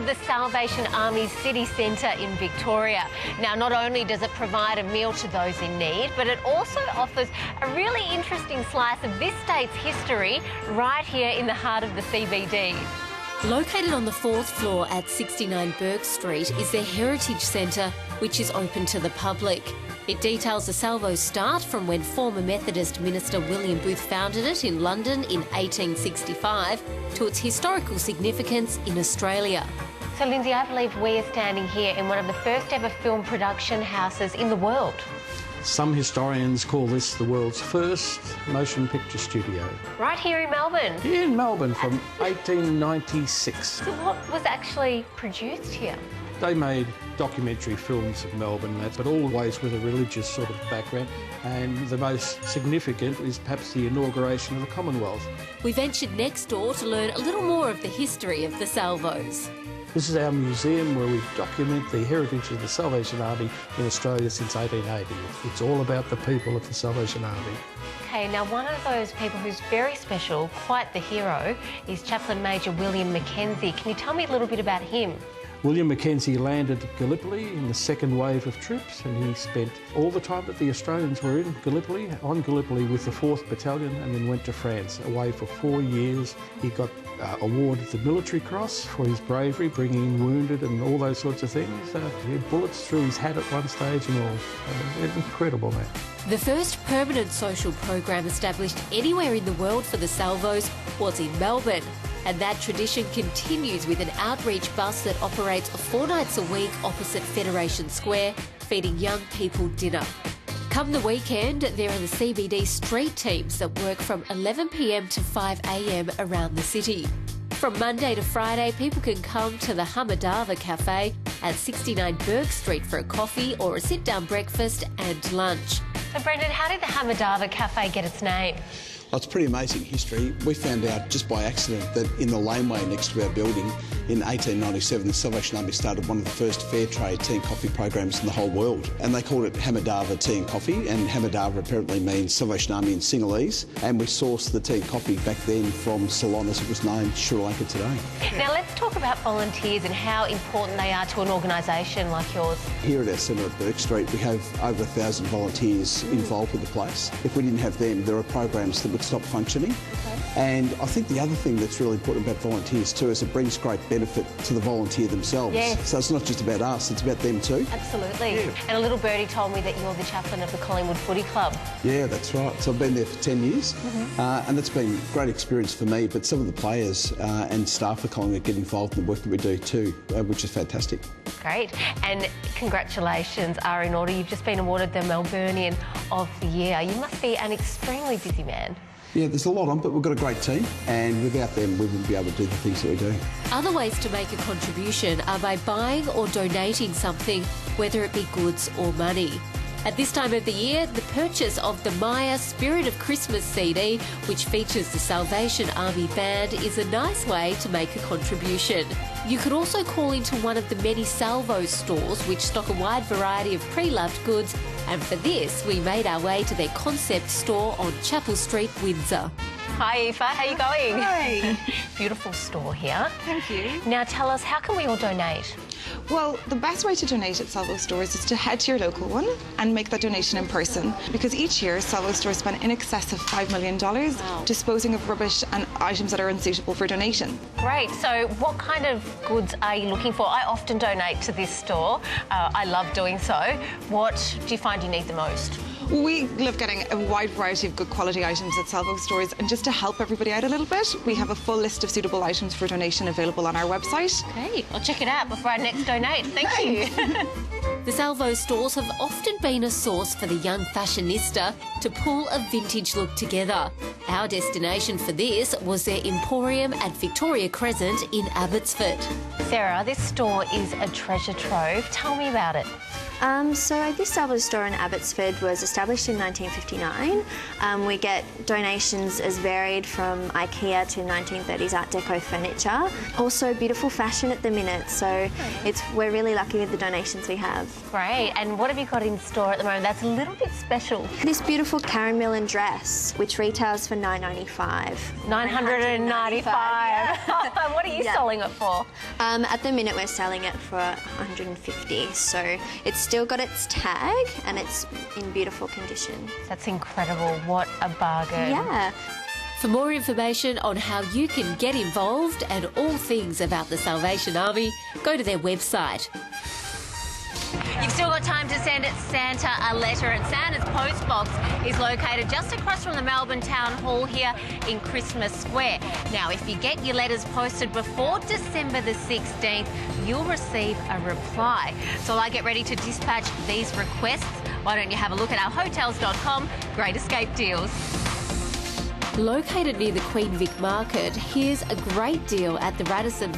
at the Salvation Army's city centre in Victoria. Now, not only does it provide a meal to those in need, but it also offers a really interesting slice of this state's history right here in the heart of the CBD. Located on the 4th floor at 69 Burke Street is their Heritage Centre, which is open to the public. It details the Salvo's start from when former Methodist minister William Booth founded it in London in 1865 to its historical significance in Australia. So, Lindsay, I believe we are standing here in one of the first ever film production houses in the world. Some historians call this the world's first motion picture studio. Right here in Melbourne? Yeah, in Melbourne from 1896. So what was actually produced here? They made documentary films of Melbourne, but always with a religious sort of background. And the most significant is perhaps the inauguration of the Commonwealth. We ventured next door to learn a little more of the history of the Salvos. This is our museum where we document the heritage of the Salvation Army in Australia since 1880. It's all about the people of the Salvation Army. Okay, now one of those people who's very special, quite the hero, is Chaplain Major William Mackenzie. Can you tell me a little bit about him? William Mackenzie landed at Gallipoli in the second wave of troops, and he spent all the time that the Australians were in Gallipoli, on Gallipoli with the 4th Battalion, and then went to France, away for 4 years. He got awarded the Military Cross for his bravery, bringing in wounded and all those sorts of things. He had bullets through his hat at one stage and all. An incredible man. The first permanent social program established anywhere in the world for the Salvos was in Melbourne. And that tradition continues with an outreach bus that operates 4 nights a week opposite Federation Square, feeding young people dinner. Come the weekend, there are the CBD street teams that work from 11 p.m. to 5 a.m. around the city. From Monday to Friday, people can come to the Hamadava Cafe at 69 Burke Street for a coffee or a sit-down breakfast and lunch. So, Brendan, how did the Hamadava Cafe get its name? Well, it's pretty amazing history. We found out just by accident that in the laneway next to our building in 1897, the Salvation Army started one of the first fair trade tea and coffee programs in the whole world. And they called it Hamadava Tea and Coffee, and Hamadava apparently means Salvation Army in Sinhalese. And we sourced the tea and coffee back then from Ceylon, as it was known, Sri Lanka today. Now let's talk about volunteers and how important they are to an organisation like yours. Here at our centre at Burke Street, we have over 1,000 volunteers involved with the place. If we didn't have them, there are programs that would stop functioning. And I think the other thing that's really important about volunteers too is it brings great benefit to the volunteer themselves. Yes. So it's not just about us, it's about them too. Absolutely. Yeah. And a little birdie told me that you're the chaplain of the Collingwood Footy Club. Yeah, that's right. So I've been there for 10 years and that's been a great experience for me, but some of the players and staff at Collingwood get involved in the work that we do too, which is fantastic. Great. And congratulations are in order. You've just been awarded the Melburnian of the Year. You must be an extremely busy man. Yeah, there's a lot on, but we've got a great team, and without them, we wouldn't be able to do the things that we do. Other ways to make a contribution are by buying or donating something, whether it be goods or money. At this time of the year, the purchase of the Maya Spirit of Christmas CD, which features the Salvation Army Band, is a nice way to make a contribution. You could also call into one of the many Salvo stores, which stock a wide variety of pre-loved goods, and for this, we made our way to their concept store on Chapel Street, Windsor. Hi, Aoife. How are you going? Hi. Beautiful store here. Thank you. Now tell us, how can we all donate? Well, the best way to donate at Salvo stores is to head to your local one and make that donation in person, because each year Salvo stores spend in excess of $5 million disposing of rubbish and items that are unsuitable for donation. Great. So what kind of goods are you looking for? I often donate to this store. I love doing so. What do you find you need the most? We love getting a wide variety of good quality items at Salvo stores, and just to help everybody out a little bit, we have a full list of suitable items for donation available on our website. Okay, I'll check it out before I next donate. Thank you. The Salvo stores have often been a source for the young fashionista to pull a vintage look together. Our destination for this was their Emporium at Victoria Crescent in Abbotsford. Sarah, this store is a treasure trove. Tell me about it. So this Salvo store in Abbotsford was established in 1959. We get donations as varied from IKEA to 1930s Art Deco furniture. Also beautiful fashion at the minute, so we're really lucky with the donations we have. Great. And what have you got in store at the moment that's a little bit special? This beautiful Karen Millen dress, which retails for $9.95. $995. What are you selling it for? At the minute we're selling it for $150, so it's still got its tag and it's in beautiful condition. That's incredible. What a bargain. Yeah. For more information on how you can get involved and all things about the Salvation Army, go to their website. You've still got time to send Santa a letter, and Santa's post box is located just across from the Melbourne Town Hall here in Christmas Square. Now, if you get your letters posted before December the 16th, you'll receive a reply. So while I get ready to dispatch these requests, why don't you have a look at our hotels.com Great Escape deals. Located near the Queen Vic Market, here's a great deal at the Radisson